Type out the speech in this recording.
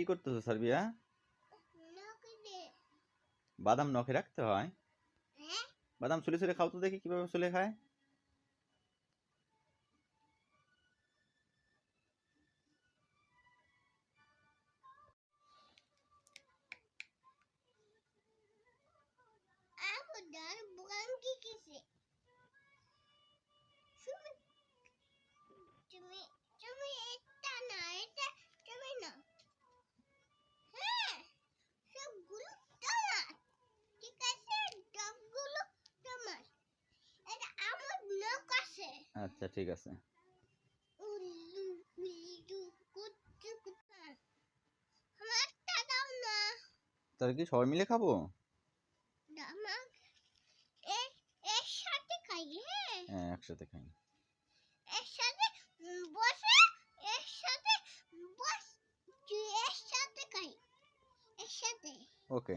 কি করতেছো সার্বিয়া? বাদাম নখে রাখতে হয়? বাদাম ছুলে ছুলে খাও তো দেখি কিভাবে ছুলে খায়। আচ্ছা ঠিক আছে। তাহলে কি সবাই মিলে খাবো? হ্যাঁ একসাথে খাই। ওকে।